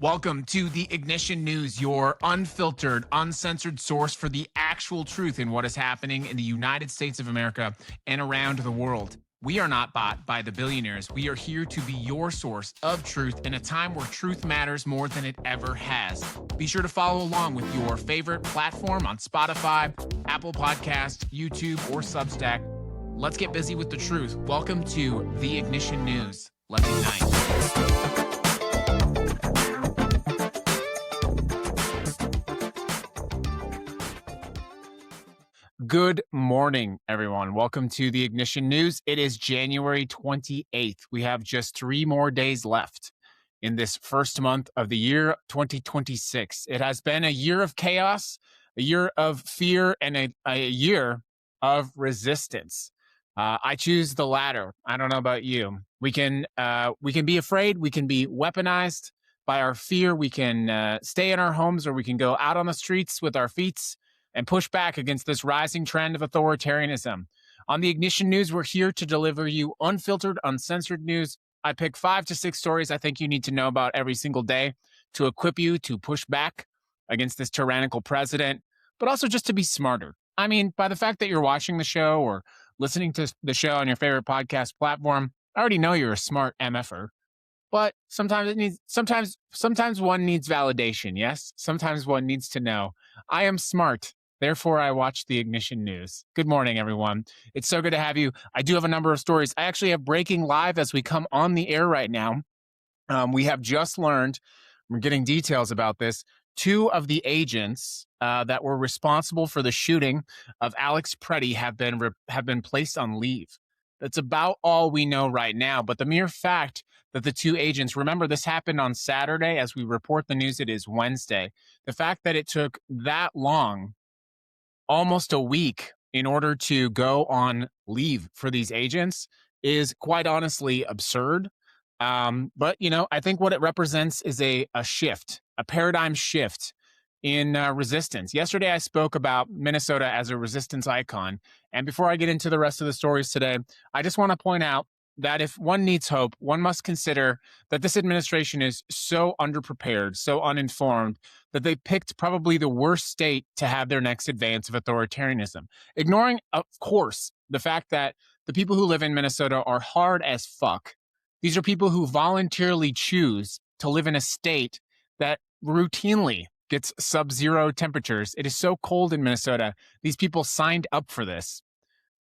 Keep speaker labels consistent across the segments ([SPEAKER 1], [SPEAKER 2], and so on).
[SPEAKER 1] Welcome to the Ignition News, your unfiltered, uncensored source for the actual truth in what is happening in the United States of America and around the world. We are not bought by the billionaires. We are here to be your source of truth in a time where truth matters more than it ever has. Be sure to follow along with your favorite platform on Spotify, Apple Podcasts, YouTube, or Substack. Let's get busy with the truth. Welcome to the Ignition News. Let's ignite. Good morning, everyone. Welcome to the Ignition News. It is January 28th. We have just 3 more days left in this first month of the year 2026. It has been a year of chaos, a year of fear, and a year of resistance. I choose the latter. I don't know about you. We can be afraid. We can be weaponized by our fear. We can stay in our homes, or we can go out on the streets with our feet and push back against this rising trend of authoritarianism. On the Ignition News, we're here to deliver you unfiltered, uncensored news. I pick 5 to 6 stories I think you need to know about every single day to equip you to push back against this tyrannical president, but also just to be smarter. I mean, by the fact that you're watching the show or listening to the show on your favorite podcast platform, I already know you're a smart MFer. But sometimes one needs validation, yes? Sometimes one needs to know, I am smart. Therefore, I watch the Ignition News. Good morning, everyone. It's so good to have you. I do have a number of stories. I actually have breaking live as we come on the air right now. We have just learned, we're getting details about this, 2 of the agents that were responsible for the shooting of Alex Preddy have been placed on leave. That's about all we know right now. But the mere fact that the 2 agents, remember this happened on Saturday. As we report the news, it is Wednesday. The fact that it took that long, almost a week, in order to go on leave for these agents is quite honestly absurd. But, I think what it represents is a shift, a paradigm shift in resistance. Yesterday, I spoke about Minnesota as a resistance icon. And before I get into the rest of the stories today, I just want to point out that if one needs hope, one must consider that this administration is so underprepared, so uninformed, that they picked probably the worst state to have their next advance of authoritarianism. Ignoring, of course, the fact that the people who live in Minnesota are hard as fuck. These are people who voluntarily choose to live in a state that routinely gets sub-zero temperatures. It is so cold in Minnesota. These people signed up for this.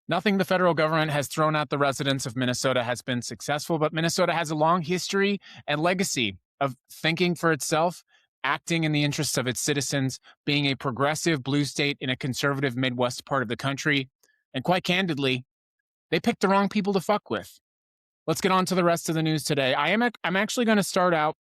[SPEAKER 1] Nothing the federal government has thrown at the residents of Minnesota has been successful, but Minnesota has a long history and legacy of thinking for itself, acting in the interests of its citizens, being a progressive blue state in a conservative Midwest part of the country. And quite candidly, they picked the wrong people to fuck with. Let's get on to the rest of the news today. I'm actually going to start out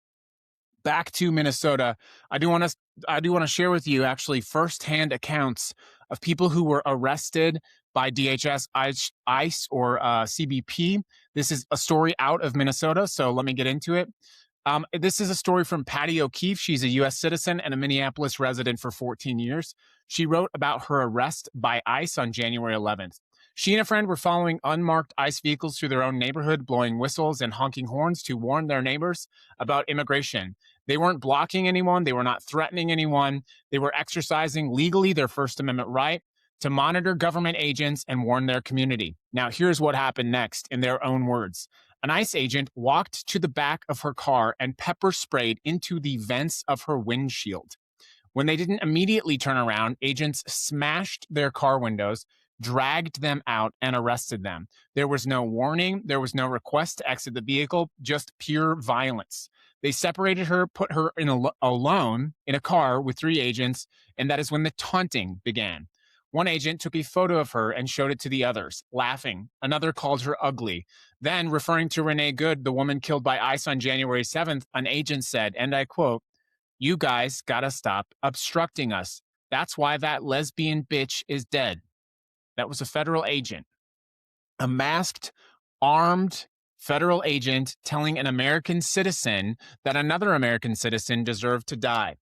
[SPEAKER 1] back to Minnesota. I do want to share with you actually firsthand accounts of people who were arrested by DHS, ICE, or CBP. This is a story out of Minnesota, so let me get into it. This is a story from Patty O'Keefe. She's a U.S. citizen and a Minneapolis resident for 14 years. She wrote about her arrest by ICE on January 11th. She and a friend were following unmarked ICE vehicles through their own neighborhood, blowing whistles and honking horns to warn their neighbors about immigration. They weren't blocking anyone. They were not threatening anyone. They were exercising legally their First Amendment right to monitor government agents and warn their community. Now, here's what happened next in their own words. An ICE agent walked to the back of her car and pepper sprayed into the vents of her windshield. When they didn't immediately turn around, agents smashed their car windows, dragged them out, and arrested them. There was no warning. There was no request to exit the vehicle, just pure violence. They separated her, put her alone in a car with 3 agents, and that is when the taunting began. One agent took a photo of her and showed it to the others, laughing. Another called her ugly. Then, referring to Renee Good, the woman killed by ICE on January 7th, an agent said, and I quote, "You guys gotta stop obstructing us. That's why that lesbian bitch is dead." That was a federal agent. A masked, armed federal agent telling an American citizen that another American citizen deserved to die.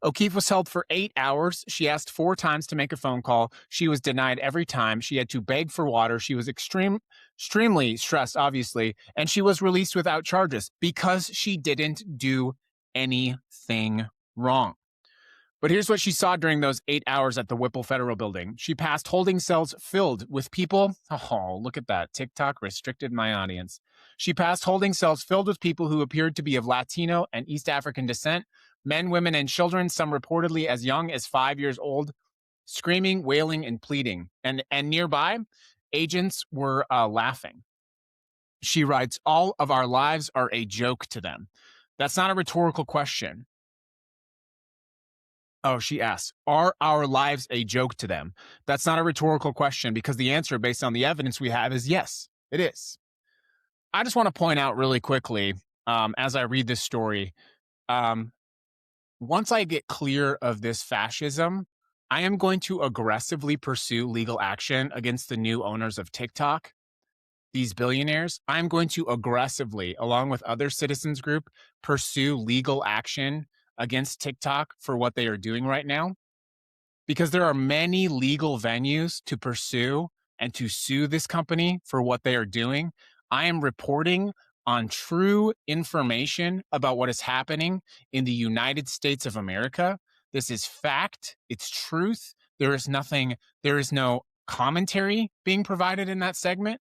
[SPEAKER 1] O'Keefe was held for 8 hours. She asked 4 times to make a phone call. She was denied every time. She had to beg for water. She was extremely stressed, obviously, and she was released without charges because she didn't do anything wrong. But here's what she saw during those 8 hours at the Whipple Federal Building. She passed holding cells filled with people. Oh, look at that. TikTok restricted my audience. She passed holding cells filled with people who appeared to be of Latino and East African descent, men, women, and children, some reportedly as young as 5 years old, screaming, wailing, and pleading. And nearby, agents were laughing. She writes, all of our lives are a joke to them. That's not a rhetorical question. Oh, she asks, are our lives a joke to them? That's not a rhetorical question because the answer based on the evidence we have is yes, it is. I just want to point out really quickly as I read this story, once I get clear of this fascism, I am going to aggressively pursue legal action against the new owners of TikTok, these billionaires. I'm going to aggressively, along with other citizens group, pursue legal action against TikTok for what they are doing right now, because there are many legal venues to pursue and to sue this company for what they are doing. I am reporting on true information about what is happening in the United States of America. This is fact. It's truth. There is no commentary being provided in that segment.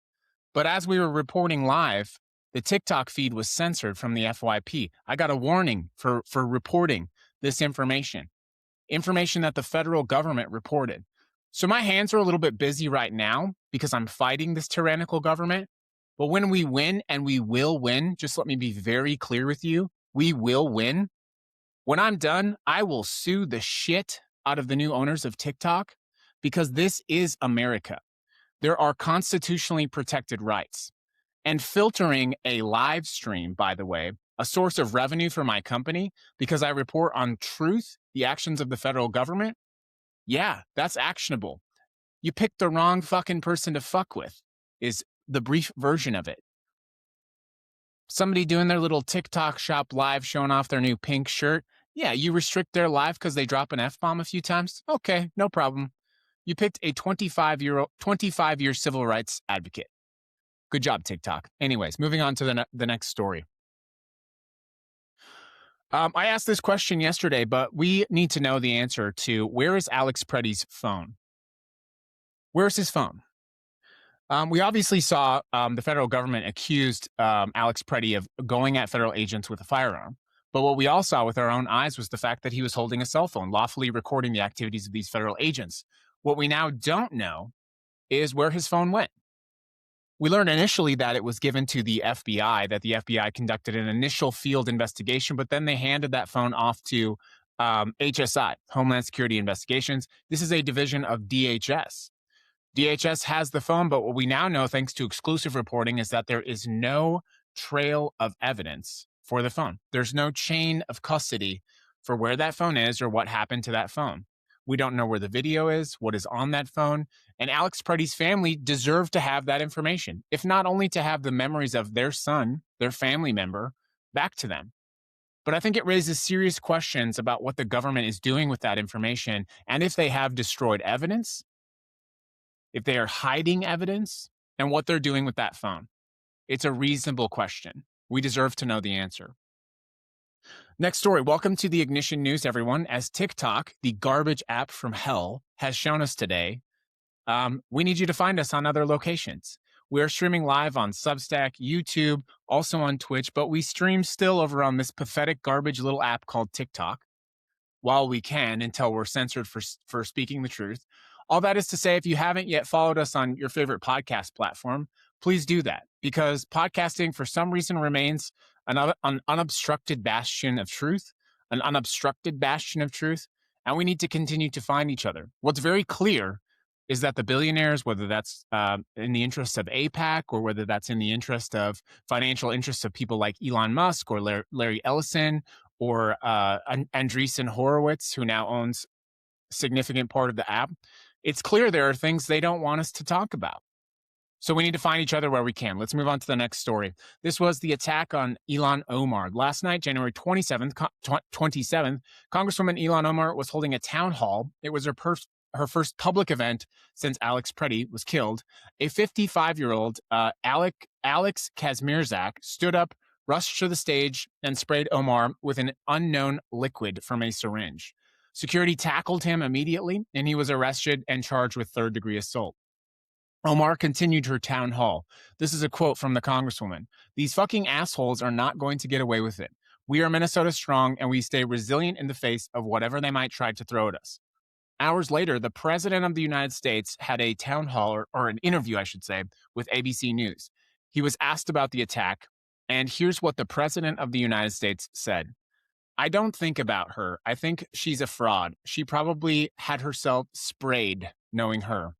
[SPEAKER 1] But as we were reporting live, the TikTok feed was censored from the FYP. I got a warning for reporting this information that the federal government reported. So my hands are a little bit busy right now because I'm fighting this tyrannical government. But when we win, and we will win, just let me be very clear with you, we will win. When I'm done, I will sue the shit out of the new owners of TikTok because this is America. There are constitutionally protected rights. And filtering a live stream, by the way, a source of revenue for my company because I report on truth, the actions of the federal government, yeah, that's actionable. You picked the wrong fucking person to fuck with, is the brief version of it. Somebody doing their little TikTok shop live showing off their new pink shirt. Yeah, you restrict their live because they drop an F-bomb a few times. Okay, no problem. You picked a 25-year civil rights advocate. Good job, TikTok. Anyways, moving on to the next story. I asked this question yesterday, but we need to know the answer to where is Alex Preddy's phone? Where's his phone? We obviously saw the federal government accused Alex Preddy of going at federal agents with a firearm. But what we all saw with our own eyes was the fact that he was holding a cell phone, lawfully recording the activities of these federal agents. What we now don't know is where his phone went. We learned initially that it was given to the FBI, that the FBI conducted an initial field investigation, but then they handed that phone off to HSI, Homeland Security Investigations. This is a division of DHS. DHS has the phone, but what we now know, thanks to exclusive reporting, is that there is no trail of evidence for the phone. There's no chain of custody for where that phone is or what happened to that phone. We don't know where the video is, what is on that phone. And Alex Preddy's family deserve to have that information, if not only to have the memories of their son, their family member, back to them. But I think it raises serious questions about what the government is doing with that information and if they have destroyed evidence, if they are hiding evidence, and what they're doing with that phone. It's a reasonable question. We deserve to know the answer. Next story. Welcome to the Ignition News, everyone. As TikTok, the garbage app from hell, has shown us today, we need you to find us on other locations. We are streaming live on Substack, YouTube, also on Twitch, but we stream still over on this pathetic garbage little app called TikTok while we can until we're censored for speaking the truth. All that is to say, if you haven't yet followed us on your favorite podcast platform, please do that because podcasting for some reason remains an unobstructed bastion of truth, and we need to continue to find each other. What's very clear is that the billionaires, whether that's in the interest of AIPAC or whether that's in the interest of financial interests of people like Elon Musk or Larry Ellison or Andreessen Horowitz, who now owns a significant part of the app, it's clear there are things they don't want us to talk about. So we need to find each other where we can. Let's move on to the next story. This was the attack on Ilhan Omar. Last night, January 27th, Congresswoman Ilhan Omar was holding a town hall. It was her first public event since Alex Preddy was killed. A 55-year-old, Alex Kazmierzak, stood up rushed to the stage and sprayed Omar with an unknown liquid from a syringe. Security tackled him immediately, and he was arrested and charged with third-degree assault. Omar continued her town hall. This is a quote from the Congresswoman. "These fucking assholes are not going to get away with it. We are Minnesota strong, and we stay resilient in the face of whatever they might try to throw at us." Hours later, the President of the United States had a town hall, or an interview, I should say, with ABC News. He was asked about the attack, and here's what the President of the United States said. "I don't think about her. I think she's a fraud. She probably had herself sprayed, knowing her."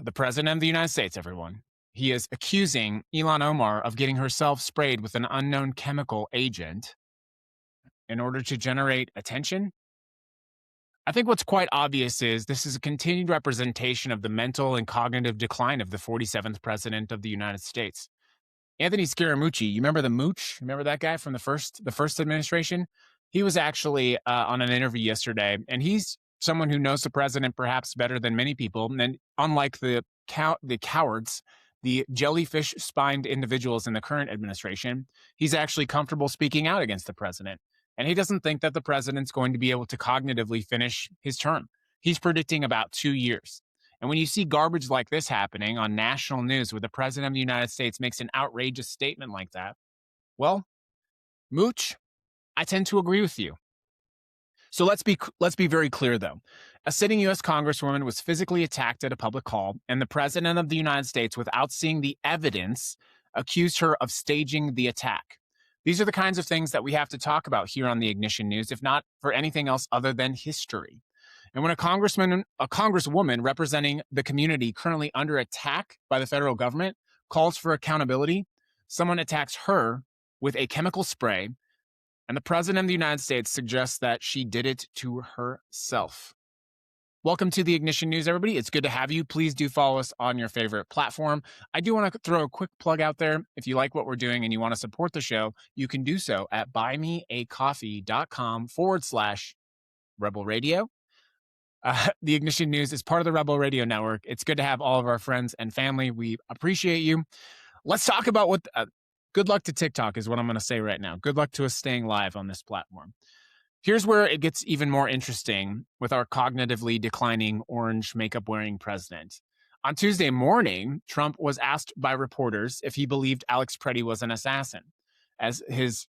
[SPEAKER 1] The President of the United States, everyone. He is accusing Ilhan Omar of getting herself sprayed with an unknown chemical agent in order to generate attention. I think what's quite obvious is this is a continued representation of the mental and cognitive decline of the 47th President of the United States. Anthony Scaramucci, you remember the Mooch? Remember that guy from the first administration? He was actually on an interview yesterday, and he's someone who knows the president perhaps better than many people. And unlike the cowards, the jellyfish-spined individuals in the current administration, he's actually comfortable speaking out against the president. And he doesn't think that the president's going to be able to cognitively finish his term. He's predicting about 2 years. And when you see garbage like this happening on national news where the president of the United States makes an outrageous statement like that, well, Mooch, I tend to agree with you. So let's be very clear, though. A sitting U.S. Congresswoman was physically attacked at a public hall, and the president of the United States, without seeing the evidence, accused her of staging the attack. These are the kinds of things that we have to talk about here on the Ignition News, if not for anything else other than history. And when a congresswoman representing the community currently under attack by the federal government calls for accountability, someone attacks her with a chemical spray, and the president of the United States suggests that she did it to herself. Welcome to the Ignition News, everybody. It's good to have you. Please do follow us on your favorite platform. I do want to throw a quick plug out there. If you like what we're doing and you want to support the show, you can do so at buymeacoffee.com/Rebel Radio. The Ignition News is part of the Rebel Radio Network. It's good to have all of our friends and family. We appreciate you. Let's talk about what... good luck to TikTok is what I'm going to say right now. Good luck to us staying live on this platform. Here's where it gets even more interesting with our cognitively declining orange makeup-wearing president. On Tuesday morning, Trump was asked by reporters if he believed Alex Preddy was an assassin, as his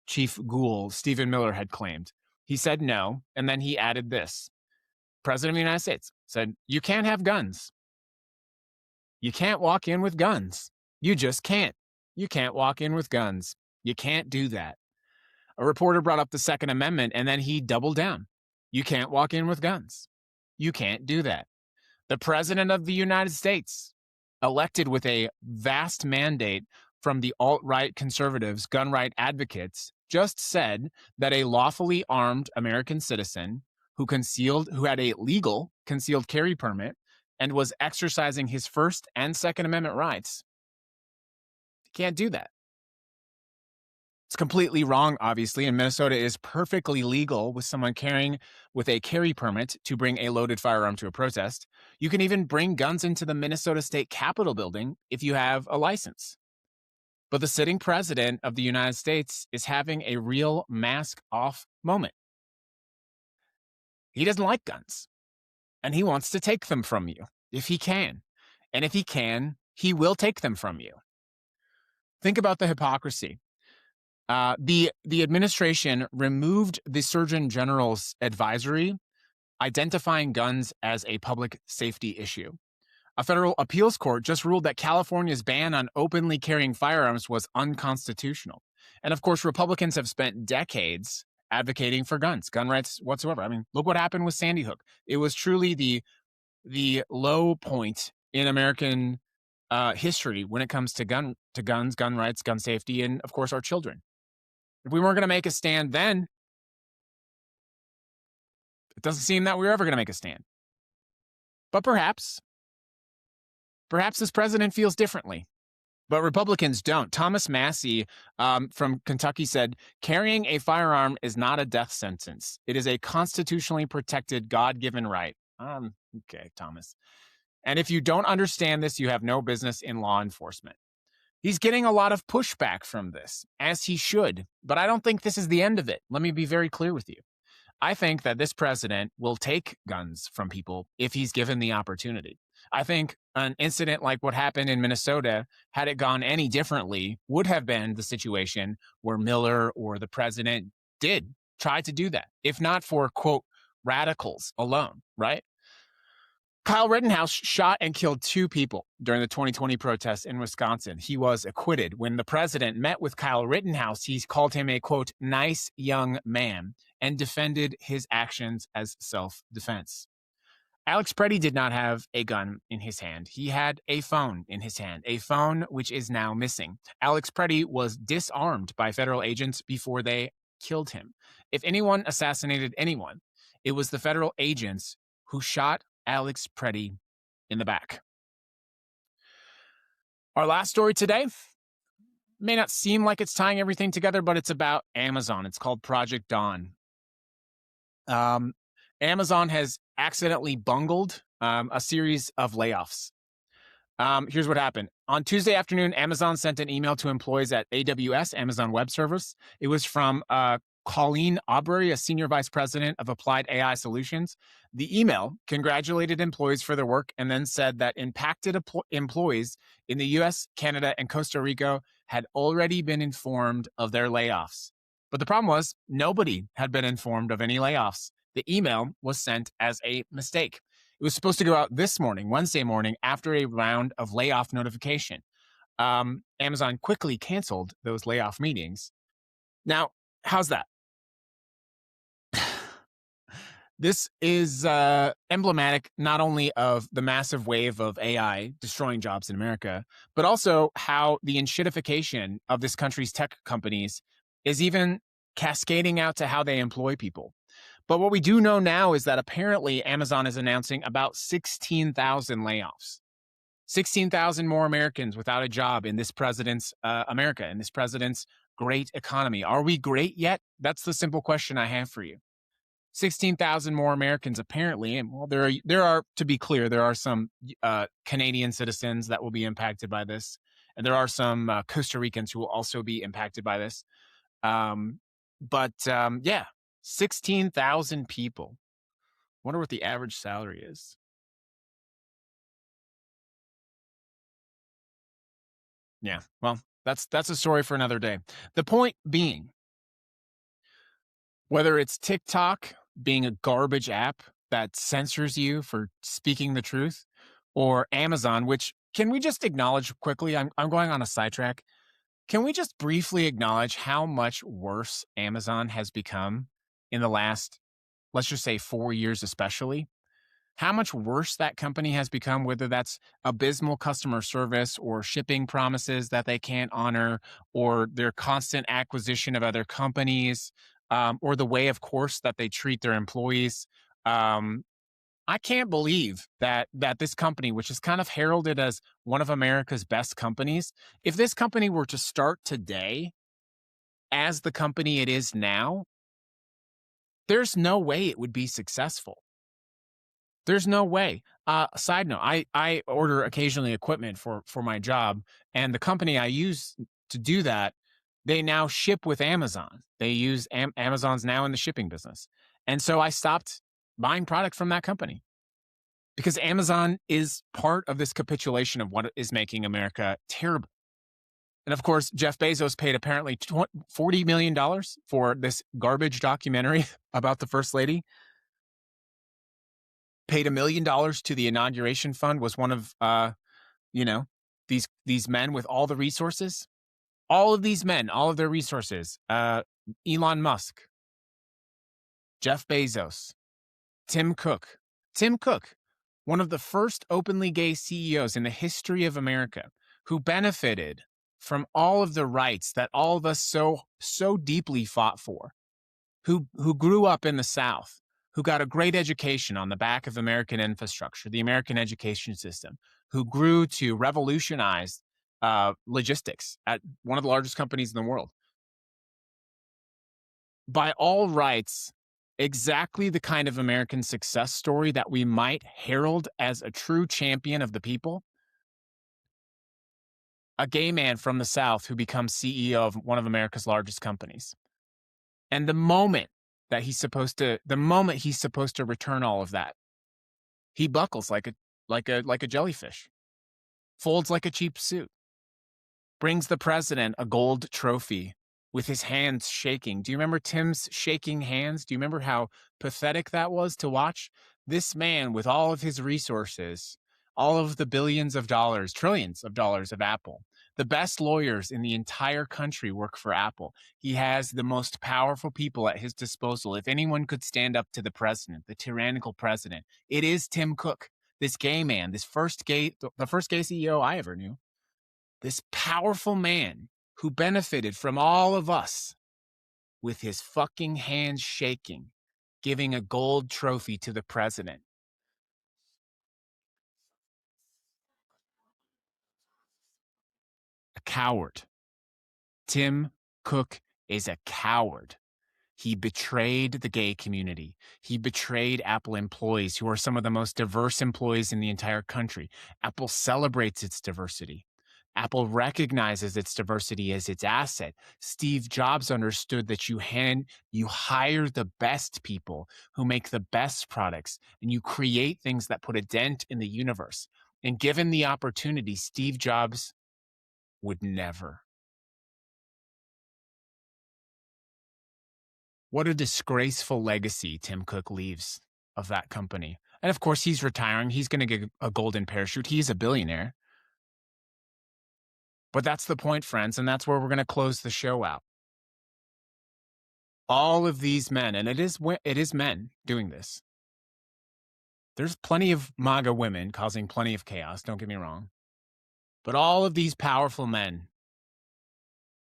[SPEAKER 1] chief ghoul, Stephen Miller, had claimed. He said no, and then he added this. President of the United States said, "You can't have guns. You can't walk in with guns. You just can't. You can't walk in with guns. You can't do that." A reporter brought up the Second Amendment, and then he doubled down. You can't walk in with guns. You can't do that. The President of the United States, elected with a vast mandate from the alt-right conservatives, gun right advocates, just said that a lawfully armed American citizen who had a legal concealed carry permit and was exercising his First and Second Amendment rights, can't do that. It's completely wrong, obviously, and Minnesota is perfectly legal with someone carrying with a carry permit to bring a loaded firearm to a protest. You can even bring guns into the Minnesota State Capitol building if you have a license. But the sitting president of the United States is having a real mask-off moment. He doesn't like guns, and he wants to take them from you if he can. And if he can, he will take them from you. Think about the hypocrisy. The administration removed the Surgeon General's advisory identifying guns as a public safety issue. A federal appeals court just ruled that California's ban on openly carrying firearms was unconstitutional. And of course, Republicans have spent decades advocating for guns, gun rights whatsoever. I mean, look what happened with Sandy Hook. It was truly the low point in American history when it comes to guns, gun rights, gun safety, and of course our children. If we weren't going to make a stand then, it doesn't seem that we're ever going to make a stand. But perhaps this president feels differently. But Republicans don't. Thomas Massey from Kentucky said, "Carrying a firearm is not a death sentence. It is a constitutionally protected, God-given right." Okay, Thomas. And if you don't understand this, you have no business in law enforcement. He's getting a lot of pushback from this, as he should, but I don't think this is the end of it. Let me be very clear with you. I think that this president will take guns from people if he's given the opportunity. I think an incident like what happened in Minnesota, had it gone any differently, would have been the situation where Miller or the president did try to do that, if not for, quote, radicals alone, right? Kyle Rittenhouse shot and killed 2 people during the 2020 protests in Wisconsin. He was acquitted. When the president met with Kyle Rittenhouse, he called him a, quote, nice young man and defended his actions as self-defense. Alex Preddy did not have a gun in his hand. He had a phone in his hand, a phone which is now missing. Alex Preddy was disarmed by federal agents before they killed him. If anyone assassinated anyone, it was the federal agents who shot Alex Preddy in the back. Our last story today may not seem like it's tying everything together, but it's about Amazon. It's called Project Dawn. Amazon has accidentally bungled a series of layoffs. Here's what happened. On Tuesday afternoon, Amazon sent an email to employees at AWS, Amazon Web Service. It was from Colleen Aubrey, a senior vice president of Applied AI Solutions. The email congratulated employees for their work and then said that impacted employees in the US, Canada, and Costa Rica had already been informed of their layoffs. But the problem was nobody had been informed of any layoffs. The email was sent as a mistake. It was supposed to go out this morning, Wednesday morning, after a round of layoff notification. Amazon quickly canceled those layoff meetings. Now, how's that? This is emblematic not only of the massive wave of AI destroying jobs in America, but also how the enshittification of this country's tech companies is even cascading out to how they employ people. But what we do know now is that apparently Amazon is announcing about 16,000 layoffs. 16,000 more Americans without a job in this president's America, in this president's great economy. Are we great yet? That's the simple question I have for you. 16,000 more Americans apparently, and well, there are, to be clear, there are some Canadian citizens that will be impacted by this, and there are some Costa Ricans who will also be impacted by this. Yeah, 16,000 people. Wonder what the average salary is. Yeah, well, that's a story for another day. The point being, whether it's TikTok being a garbage app that censors you for speaking the truth, or Amazon, which, can we just acknowledge quickly, I'm going on a sidetrack. Can we just briefly acknowledge how much worse Amazon has become in the last, let's just say 4 years especially? How much worse that company has become, whether that's abysmal customer service or shipping promises that they can't honor, or their constant acquisition of other companies, or the way, of course, that they treat their employees. I can't believe that this company, which is kind of heralded as one of America's best companies, if this company were to start today as the company it is now, there's no way it would be successful. There's no way. Side note, I order occasionally equipment for my job, and the company I use to do that, they now ship with Amazon. They use Amazon's now in the shipping business. And so I stopped buying product from that company because Amazon is part of this capitulation of what is making America terrible. And of course, Jeff Bezos paid apparently $40 million for this garbage documentary about the First Lady. Paid $1 million to the inauguration fund, was one of, these men with all the resources. All of these men, all of their resources. Elon Musk, Jeff Bezos, Tim Cook. Tim Cook, one of the first openly gay CEOs in the history of America, who benefited from all of the rights that all of us so deeply fought for, who grew up in the South, who got a great education on the back of American infrastructure, the American education system, who grew to revolutionize logistics at one of the largest companies in the world. By all rights, exactly the kind of American success story that we might herald as a true champion of the people. a gay man from the South who becomes CEO of one of America's largest companies. And the moment he's supposed to return all of that, he buckles like a jellyfish, folds like a cheap suit, brings the president a gold trophy with his hands shaking. Do you remember Tim's shaking hands? Do you remember how pathetic that was to watch? This man, with all of his resources, all of the billions of dollars, trillions of dollars of Apple, the best lawyers in the entire country work for Apple. He has the most powerful people at his disposal. If anyone could stand up to the president, the tyrannical president, it is Tim Cook, this gay man, the first gay CEO I ever knew. This powerful man who benefited from all of us with his fucking hands shaking, giving a gold trophy to the president. A coward. Tim Cook is a coward. He betrayed the gay community. He betrayed Apple employees, who are some of the most diverse employees in the entire country. Apple celebrates its diversity. Apple recognizes its diversity as its asset. Steve Jobs understood that you hire the best people who make the best products, and you create things that put a dent in the universe. And given the opportunity, Steve Jobs would never. What a disgraceful legacy Tim Cook leaves of that company. And of course, he's retiring. He's going to get a golden parachute. He's a billionaire. But that's the point, friends, and that's where we're going to close the show out. All of these men, and it is men doing this. There's plenty of MAGA women causing plenty of chaos, don't get me wrong. But all of these powerful men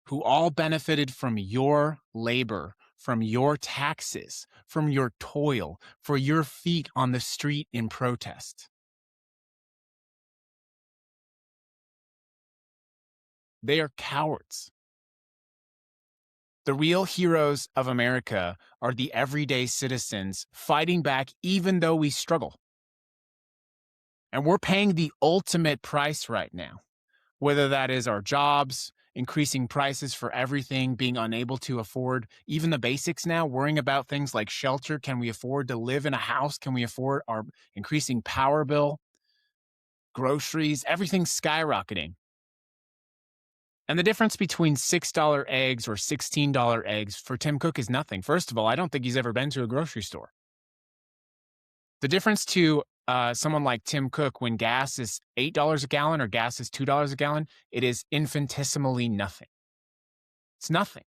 [SPEAKER 1] who all benefited from your labor, from your taxes, from your toil, for your feet on the street in protest. They are cowards. The real heroes of America are the everyday citizens fighting back even though we struggle. And we're paying the ultimate price right now, whether that is our jobs, increasing prices for everything, being unable to afford even the basics now, worrying about things like shelter. Can we afford to live in a house? Can we afford our increasing power bill? Groceries, everything's skyrocketing. And the difference between $6 eggs or $16 eggs for Tim Cook is nothing. First of all, I don't think he's ever been to a grocery store. The difference to someone like Tim Cook, when gas is $8 a gallon or gas is $2 a gallon, it is infinitesimally nothing. It's nothing.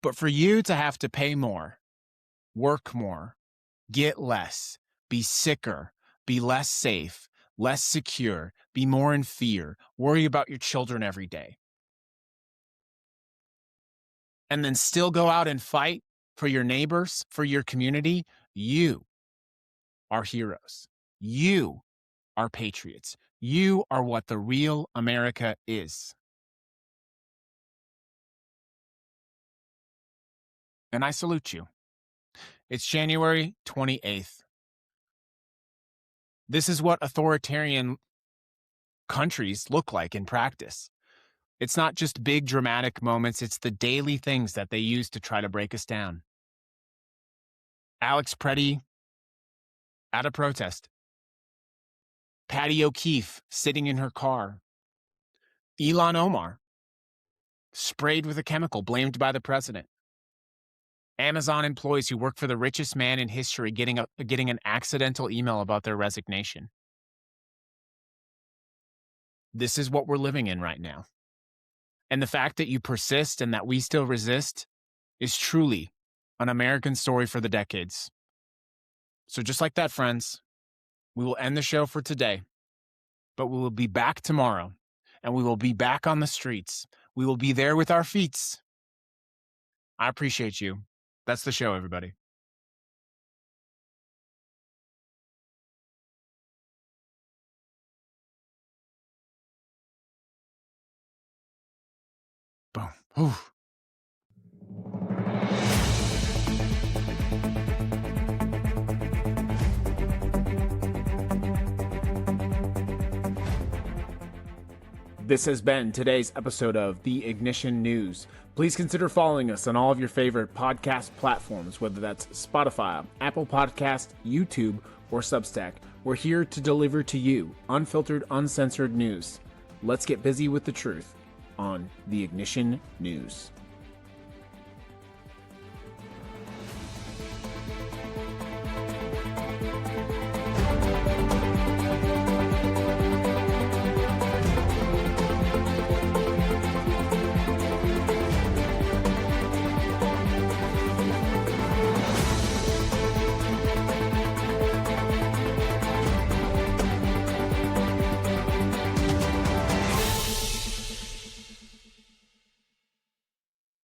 [SPEAKER 1] But for you to have to pay more, work more, get less, be sicker, be less safe, less secure, be more in fear, worry about your children every day, and then still go out and fight for your neighbors, for your community, you are heroes. You are patriots. You are what the real America is. And I salute you. It's January 28th. This is what authoritarian countries look like in practice. It's not just big dramatic moments, it's the daily things that they use to try to break us down. Alex Preddy at a protest. Patty O'Keefe sitting in her car. Ilhan Omar sprayed with a chemical blamed by the president. Amazon employees who work for the richest man in history getting an accidental email about their resignation. This is what we're living in right now. And the fact that you persist and that we still resist is truly an American story for the decades. So just like that, friends, we will end the show for today, but we will be back tomorrow, and we will be back on the streets. We will be there with our feet. I appreciate you. That's the show, everybody. Boom. Oof. This has been today's episode of The Ignition News. Please consider following us on all of your favorite podcast platforms, whether that's Spotify, Apple Podcast, YouTube, or Substack. We're here to deliver to you unfiltered, uncensored news. Let's get busy with the truth on The Ignition News.